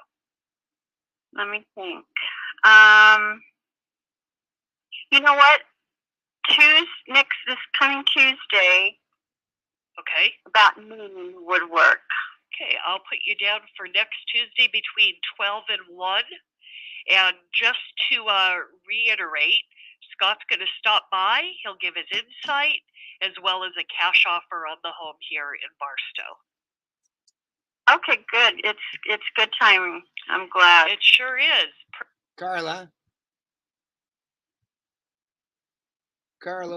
Let me think. You know what? This coming Tuesday. Okay. About noon would work. Okay, I'll put you down for next Tuesday between 12 and 1. And just to reiterate, Scott's going to stop by. He'll give his insight as well as a cash offer on the home here in Barstow. Okay, good. It's good timing. I'm glad. It sure is. Carla,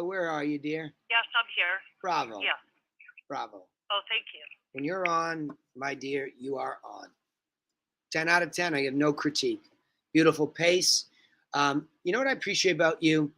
where are you, dear? Yes, I'm here. Bravo. Yeah. Bravo. Oh, thank you. When you're on, my dear, you are on. 10 out of 10. I have no critique. Beautiful pace. You know what I appreciate about you?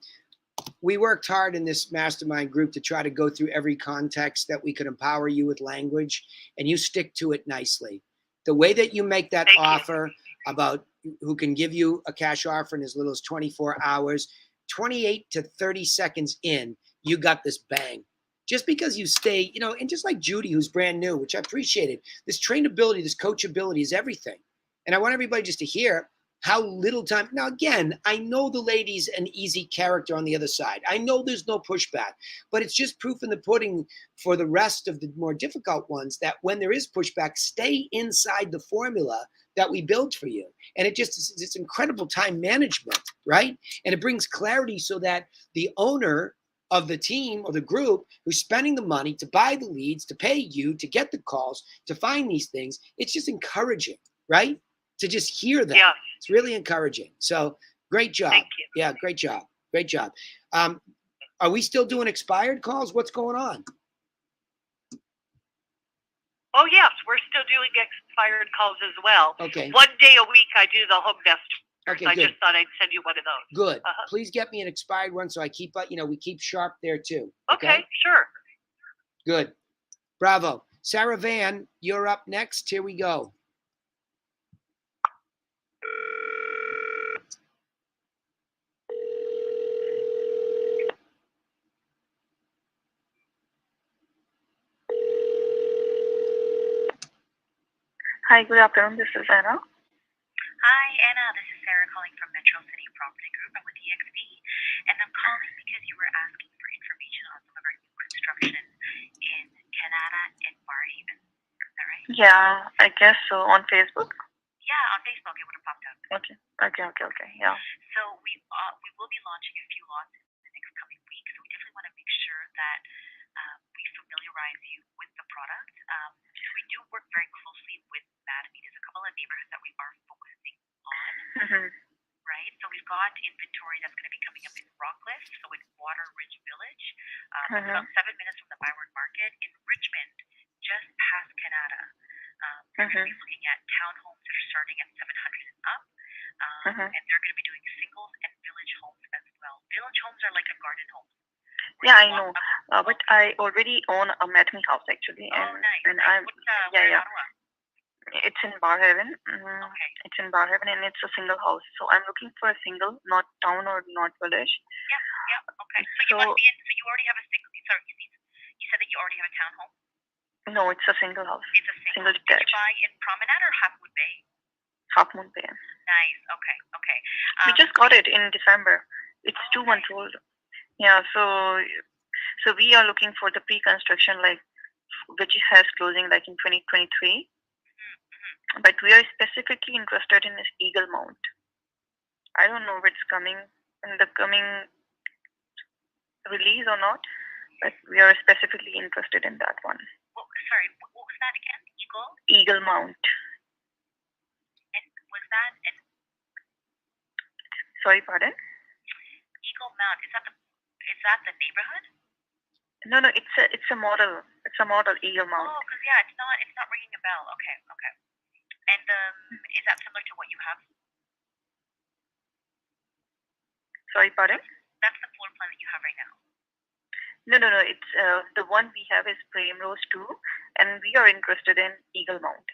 We worked hard in this mastermind group to try to go through every context that we could empower you with language, and you stick to it nicely. The way that you make that offer about who can give you a cash offer in as little as 24 hours, 28 to 30 seconds in, you got this bang. Just because you stay, and just like Judy, who's brand new, which I appreciated, this trainability, this coachability is everything. And I want everybody just to hear how little time. Now, again, I know the lady's an easy character on the other side. I know there's no pushback, but it's just proof in the pudding for the rest of the more difficult ones that when there is pushback, stay inside the formula that we build for you. And it's incredible time management, right? And it brings clarity so that the owner of the team or the group who's spending the money to buy the leads, to pay you, to get the calls, to find these things, it's just encouraging, right? To just hear that. Yeah. It's really encouraging. So great job. Thank you. Yeah, great job. Great job. Are we still doing expired calls? What's going on? Oh, yes, we're still doing expired calls as well. Okay. 1 day a week I do the home best. Okay, I good. just thought I'd send you one of those. Good. Please get me an expired one so I keep, we keep sharp there too. Okay, sure. Good. Bravo. Sarah Van, you're up next. Here we go. Hi, good afternoon. This is Anna. Hi, Anna. This is Sarah calling from Metro City Property Group. I'm with EXP, and I'm calling because you were asking for information on some of our new construction in Canada and Barhaven. Is that right? Yeah, I guess so. On Facebook? Yeah, on Facebook it would have popped up. Okay. Yeah. So we will be launching a few lots in the next coming week. So we definitely want to make sure that we familiarize you with the product. So we do work very closely with Mattamy. There's a couple of neighborhoods that we are focusing on. Right? So we've got inventory that's going to be coming up in Rockcliffe, so in Water Ridge Village. It's about 7 minutes from the Byward Market. In Richmond, just past Canada. We're going to be looking at townhomes that are starting at 700 and up. And they're going to be doing singles and village homes as well. Village homes are like a garden home. Yeah, I know. But I already own a Mattamy house actually. Nice. And I'm yeah. It's in Barhaven. It's in Barhaven and it's a single house. So I'm looking for a single, not town or not village. Yeah. Okay. So you must be so you already have a single. Sorry, you said that you already have a townhome. No, it's a single house. It's a single. Did detached. you buy in Promenade or Half Moon Bay? Half Moon Bay. Nice. Okay. We just got it in December. It's 2 months old. Yeah. So we are looking for the pre-construction, which has closing in 2023. But we are specifically interested in this Eagle Mount. I don't know if it's coming in the coming release or not, but we are specifically interested in that one. Sorry, what was that again? Eagle Mount. And was that Sorry, pardon? Eagle Mount? Is that the neighborhood? No, it's a model. It's a model Eagle Mount. Oh, because it's not ringing a bell. Okay. And is that similar to what you have? Sorry, pardon? That's the floor plan that you have right now. No. It's the one we have is Primrose 2, and we are interested in Eagle Mount.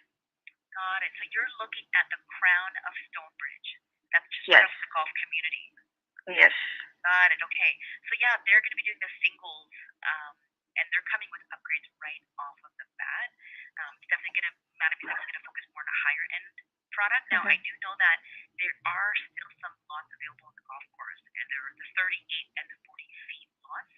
Got it. So you're looking at the crown of Stonebridge. Yes. golf community. Yes. Got it. Okay. So yeah, they're going to be doing the singles, and they're coming with upgrades right off of the bat. It's definitely going to, Madam is going to focus more on a higher end product. Now, I do know that there are still some lots available on the golf course, and there are the 38 and the 40 feet lots.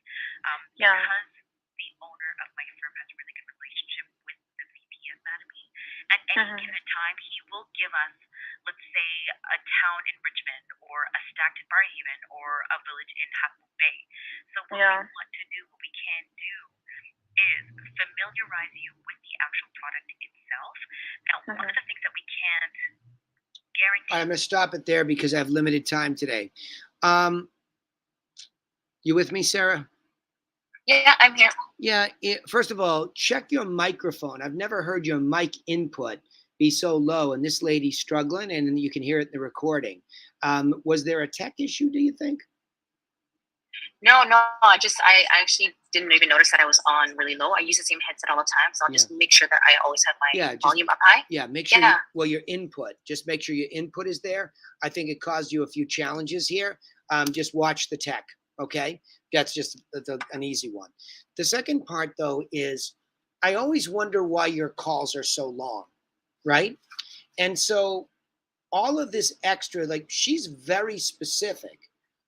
Because the owner of my firm has a really good relationship with the VP of Madam E, at any given time, he will give us, let's say, a town in Richmond or a stacked in Barhaven or a village in Half Moon Bay. So what we want to do, what we can do, is familiarize you with the actual product itself. Now, one of the things that we can't guarantee. I'm going to stop it there because I have limited time today. You with me, Sarah? Yeah, I'm here. Yeah. First of all, check your microphone. I've never heard your mic input be so low, and this lady's struggling, and you can hear it in the recording. Was there a tech issue, do you think? No, I actually didn't even notice that I was on really low. I use the same headset all the time, so I'll just make sure that I always have my volume up high. Yeah, make sure, your input, just make sure your input is there. I think it caused you a few challenges here. Just watch the tech, okay? That's just an easy one. The second part, though, is I always wonder why your calls are so long, right? And so all of this extra, like she's very specific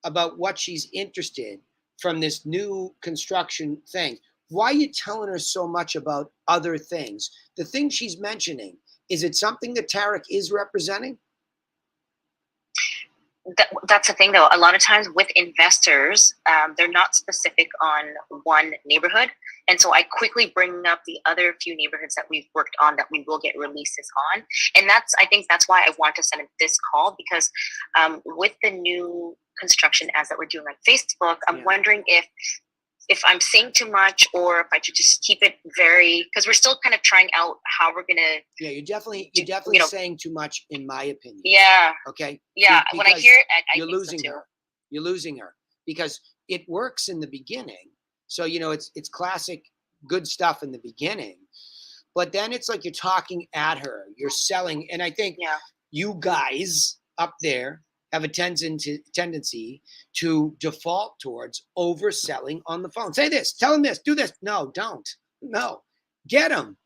about what she's interested from this new construction thing. Why are you telling her so much about other things? The thing she's mentioning, is it something that Tarek is representing? That's the thing, though. A lot of times with investors, they're not specific on one neighborhood. And so I quickly bring up the other few neighborhoods that we've worked on that we will get releases on. And I think that's why I want to send this call, because with the new construction ads that we're doing on Facebook, I'm wondering if I'm saying too much, or if I should just keep it because we're still kind of trying out how we're gonna. Yeah, you're definitely saying too much, in my opinion. Yeah. Okay. Yeah. When I hear it, you're losing her. You're losing her because it works in the beginning. So it's classic good stuff in the beginning, but then it's like you're talking at her. You're selling, and I think you guys up there have a tendency to default towards overselling on the phone. Say this, tell them this, do this. No, don't. No. Get them,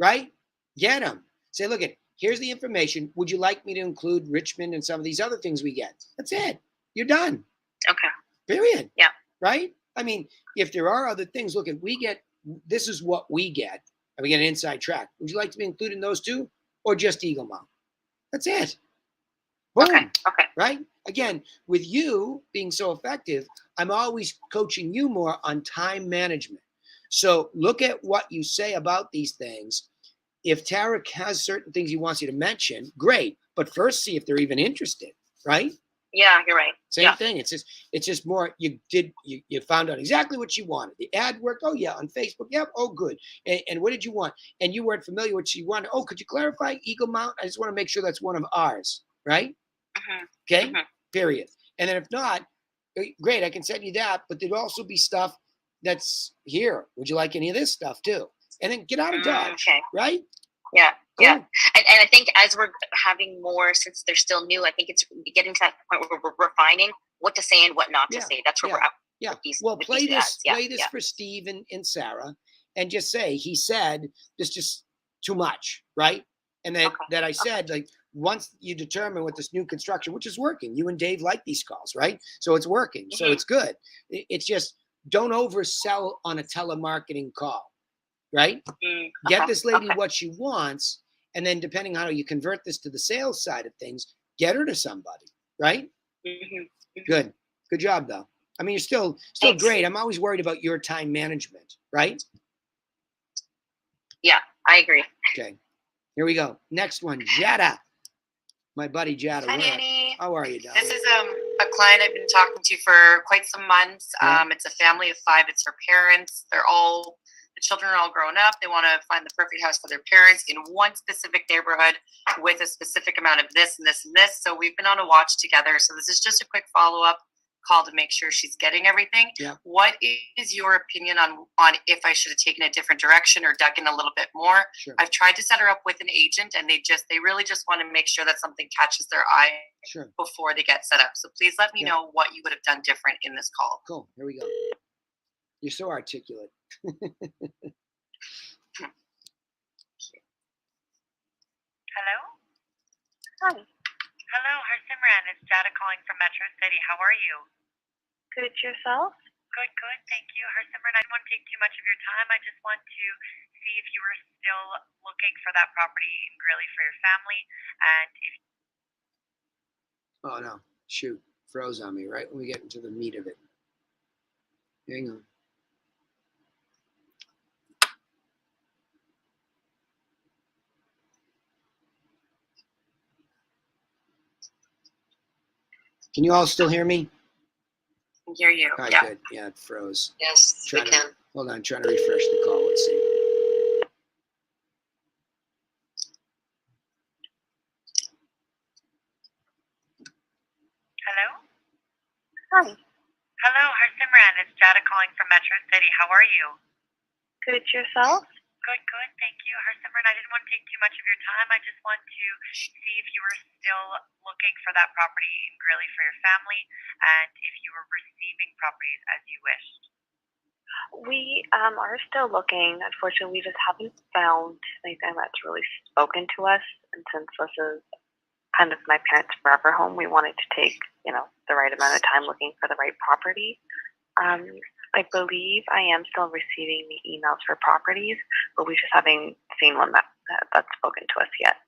right? Get them. Say, look, here's the information. Would you like me to include Richmond and some of these other things we get? That's it. You're done. Okay. Period. Yeah. Right? I mean, if there are other things, look, this is what we get, and we get an inside track. Would you like to be included in those too? Or just Eagle Mount? That's it. Boom. Okay. Right? Again, with you being so effective, I'm always coaching you more on time management. So look at what you say about these things. If Tarek has certain things he wants you to mention, great. But first, see if they're even interested, right? Yeah, you're right. Same thing. It's just more, you found out exactly what you wanted. The ad worked. Oh, yeah, on Facebook. Yep. Oh, good. And what did you want? And you weren't familiar with what you wanted. Oh, could you clarify Eagle Mount? I just want to make sure that's one of ours, right? Okay, period. And then if not, great, I can send you that, but there'd also be stuff that's here. Would you like any of this stuff too? And then get out of Dodge, right? Yeah, cool. And I think as we're having more, since they're still new, I think it's getting to that point where we're refining what to say and what not to say. That's where we're at. Yeah. Well, play this for Steve and Sarah, and just say, he said this just too much, right? And that I said, like, once you determine what this new construction, which is working, you and Dave like these calls, right? So it's working. So it's good. It's just, don't oversell on a telemarketing call, right? Get this lady what she wants. And then depending on how you convert this to the sales side of things, get her to somebody, right? Good. Good job, though. I mean, you're still great. I'm always worried about your time management, right? Yeah, I agree. Okay. Here we go. Next one, Jada. My buddy Jada. Hi, Danny. How are you, Don? This is a client I've been talking to for quite some months. It's a family of 5. It's her parents. The children are all grown up. They want to find the perfect house for their parents in one specific neighborhood with a specific amount of this and this and this. So we've been on a watch together. So this is just a quick follow-up call to make sure she's getting everything. Yeah. What is your opinion on if I should have taken a different direction or dug in a little bit more? Sure. I've tried to set her up with an agent, and they really just want to make sure that something catches their eye Sure. before they get set up. So please let me know what you would have done different in this call. Cool. Here we go. You're so articulate. Hello? Hi. Hello, Harsimran. It's Data calling from Metro City. How are you? Good, yourself? Good, good. Thank you. Harsimran, I don't want to take too much of your time. I just want to see if you were still looking for that property in Greeley for your family. And if Oh, no. Shoot. Froze on me right when we get into the meat of it. Hang on. Can you all still hear me? I can hear you. All right, Yeah. good. Yeah, it froze. Yes, we can. Hold on, trying to refresh the call. Let's see. Hello? Hi. Hello, Harsimran. It's Data calling from Metro City. How are you? Good, yourself? Good, good. Thank you. Harsimran, I didn't want to take too much of your time. I just want to see if you were still looking for that property in Greeley for your family and if you were receiving properties as you wished. We are still looking. Unfortunately, we just haven't found anything that's really spoken to us. And since this is kind of my parents' forever home, we wanted to take, the right amount of time looking for the right property. I believe I am still receiving the emails for properties, but we just haven't seen one that's spoken to us yet.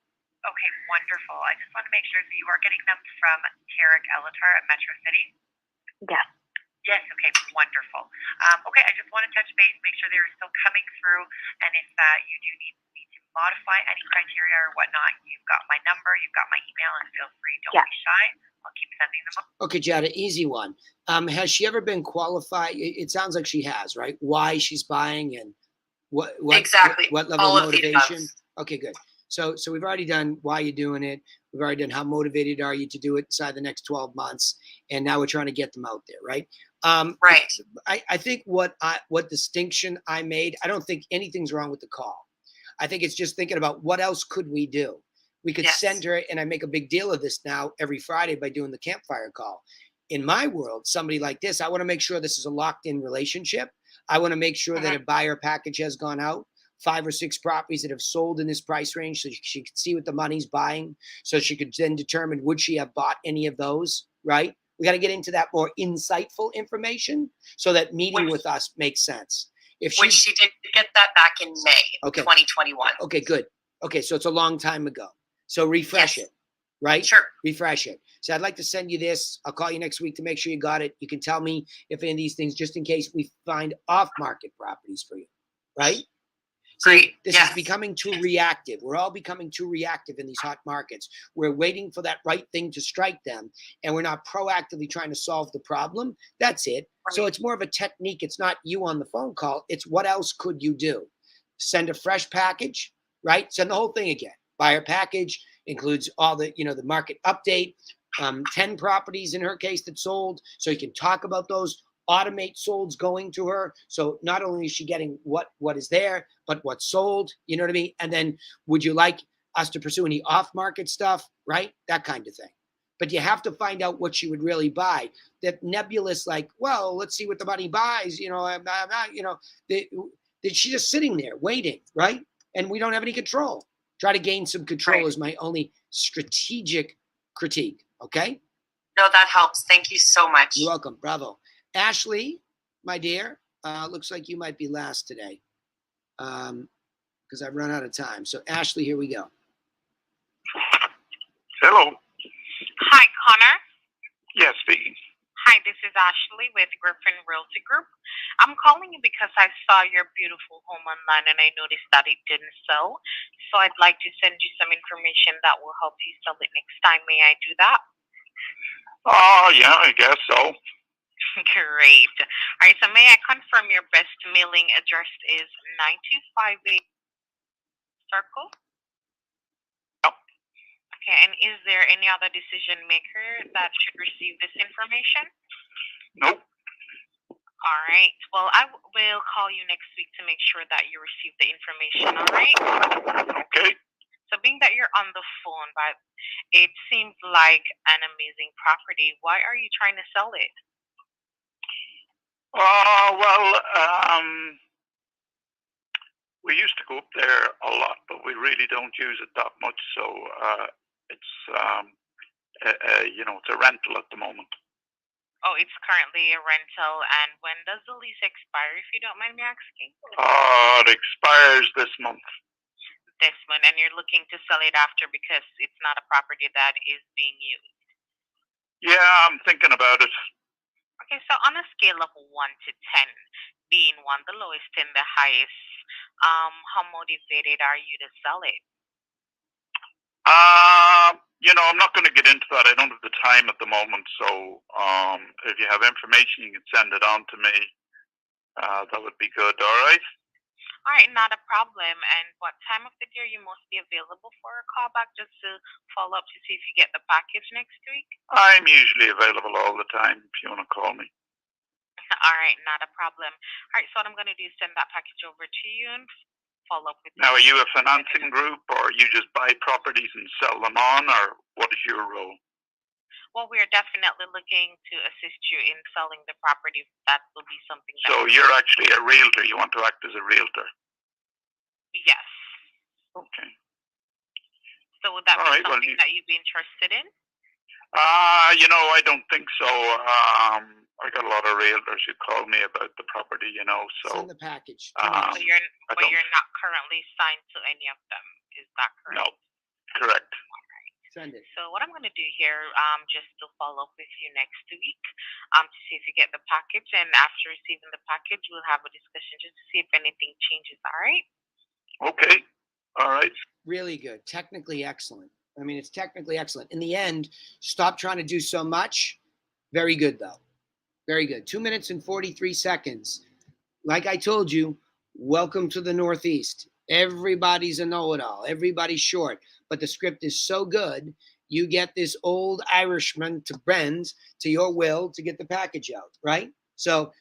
Okay, wonderful. I just want to make sure that you are getting them from Tarek Elatar at Metro City. Yes. Yes, okay, wonderful. Okay, I just want to touch base, make sure they're still coming through, and if you do need me to modify any criteria or whatnot, you've got my number, you've got my email, and feel free, don't be shy. I'll keep sending them up. Okay, Jada, easy one. Has she ever been qualified? It sounds like she has, right? Why she's buying and what exactly what level all of motivation? Okay, good. So we've already done why you're doing it. We've already done how motivated are you to do it inside the next 12 months, and now we're trying to get them out there, right? Right. I think what distinction I made, I don't think anything's wrong with the call. I think it's just thinking about what else could we do. We could send her, and I make a big deal of this now every Friday by doing the campfire call. In my world, somebody like this, I want to make sure this is a locked-in relationship. I want to make sure that a buyer package has gone out, 5 or 6 properties that have sold in this price range, so she could see what the money's buying, so she could then determine would she have bought any of those, right? We got to get into that more insightful information so that meeting with us makes sense. Which she did get that back in May 2021. Okay, good. Okay, so it's a long time ago. So refresh it, right? Sure. Refresh it. So I'd like to send you this. I'll call you next week to make sure you got it. You can tell me if any of these things, just in case we find off-market properties for you, right? Great. This is becoming too reactive. We're all becoming too reactive in these hot markets. We're waiting for that right thing to strike them, and we're not proactively trying to solve the problem. That's it. Right. So it's more of a technique. It's not you on the phone call. It's what else could you do? Send a fresh package, right? Send the whole thing again. Buyer package includes all the, the market update, 10 properties in her case that sold, so you can talk about those. Automate solds going to her. So not only is she getting what is there, but what's sold, you know what I mean? And then would you like us to pursue any off-market stuff, right? That kind of thing. But you have to find out what she would really buy. That nebulous, like, well, let's see what the money buys. I'm not, that she's just sitting there waiting, right? And we don't have any control. Try to gain some control is my only strategic critique, okay? No, that helps. Thank you so much. You're welcome. Bravo. Ashley, my dear, looks like you might be last today because I've run out of time. So, Ashley, here we go. Hello. Hi, Connor. Yes, speaking. Hi, this is Ashley with Griffin Realty Group. I'm calling you because I saw your beautiful home online and I noticed that it didn't sell. So I'd like to send you some information that will help you sell it next time. May I do that? Yeah, I guess so. Great. All right, so may I confirm your best mailing address is 9258 Circle? Yep. Okay, and is there any other decision maker that should receive this information? Nope. All right. Well, I will call you next week to make sure that you receive the information. All right. Okay. So, being that you're on the phone, but it seems like an amazing property. Why are you trying to sell it? We used to go up there a lot, but we really don't use it that much. So it's it's a rental at the moment. Oh, it's currently a rental. And when does the lease expire, if you don't mind me asking? It expires this month. This one, and you're looking to sell it after because it's not a property that is being used. Yeah, I'm thinking about it. Okay, so on a scale of 1 to 10, being 1 the lowest and the highest, how motivated are you to sell it? I'm not going to get into that. I don't have the time at the moment. So if you have information, you can send it on to me. That would be good. All right. All right, not a problem. And what time of the day are you mostly available for a call back just to follow up to see if you get the package next week? I'm usually available all the time if you want to call me. All right, not a problem. All right, so what I'm going to do is send that package over to you and follow up with you. Now, are you a financing group, or you just buy properties and sell them on, or what is your role? Well, we are definitely looking to assist you in selling the property. That will be something that... So you're actually a realtor. You want to act as a realtor? Yes. Okay. So would that be something that you'd be interested in? I don't think so. I got a lot of realtors who call me about the property, so. Send the package. But you're not currently signed to any of them. Is that correct? No, correct. Send it. So what I'm going to do here, just to follow up with you next week, to see if you get the package, and after receiving the package, we'll have a discussion just to see if anything changes. All right? Okay. All right. Really good. Technically excellent. I mean, it's technically excellent. In the end, stop trying to do so much. Very good, though. Very good. 2 minutes and 43 seconds. Like I told you, welcome to the Northeast. Everybody's a know-it-all. Everybody's short. But the script is so good, you get this old Irishman to bend to your will to get the package out, right? So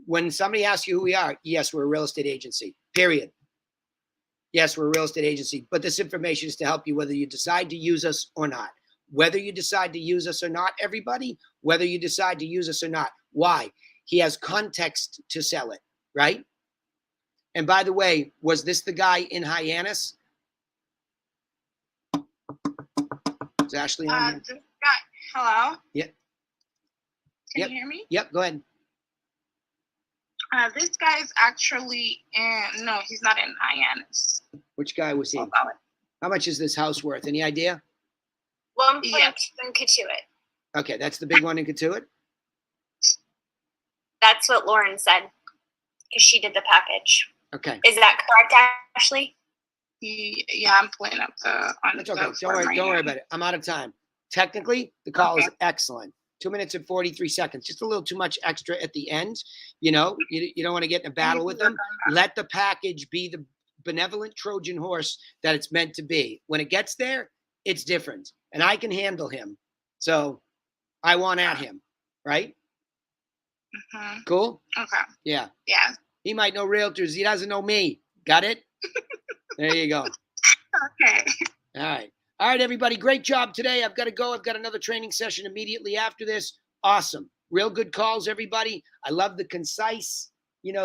when somebody asks you who we are, yes, we're a real estate agency, period. Yes, we're a real estate agency. But this information is to help you whether you decide to use us or not. Whether you decide to use us or not, everybody, whether you decide to use us or not. Why? He has context to sell it, right? And by the way, was this the guy in Hyannis? Is Ashley on here? This guy, hello? Yep. Can you hear me? Yep, go ahead. This guy is actually no, he's not in Hyannis. Which guy was he? How much is this house worth? Any idea? 1.2 in Katuitt. Okay, that's the big one in Katuitt? That's what Lauren said, because she did the package. Okay. Is that correct, Ashley? Yeah, I'm pulling up the. That's okay. Don't worry about it. I'm out of time. Technically, the call is excellent. 2 minutes and 43 seconds. Just a little too much extra at the end. You don't want to get in a battle with them. Let the package be the benevolent Trojan horse that it's meant to be. When it gets there, it's different. And I can handle him. So I want at him. Right? Mm-hmm. Cool? Okay. Yeah. Yeah. He might know realtors. He doesn't know me. Got it? There you go. Okay. All right. All right, everybody. Great job today. I've got to go. I've got another training session immediately after this. Awesome. Real good calls, everybody. I love the concise,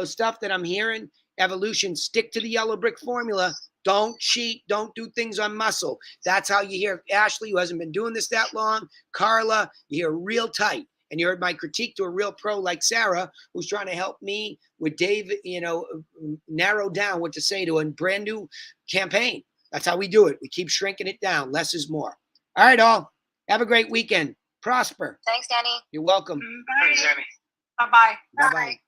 stuff that I'm hearing. Evolution. Stick to the yellow brick formula. Don't cheat. Don't do things on muscle. That's how you hear Ashley, who hasn't been doing this that long. Carla, you hear real tight. And you heard my critique to a real pro like Sarah, who's trying to help me with Dave, narrow down what to say to a brand new campaign. That's how we do it. We keep shrinking it down. Less is more. All right, all. Have a great weekend. Prosper. Thanks, Danny. You're welcome. Bye. Thanks, Danny. Bye-bye. Bye-bye.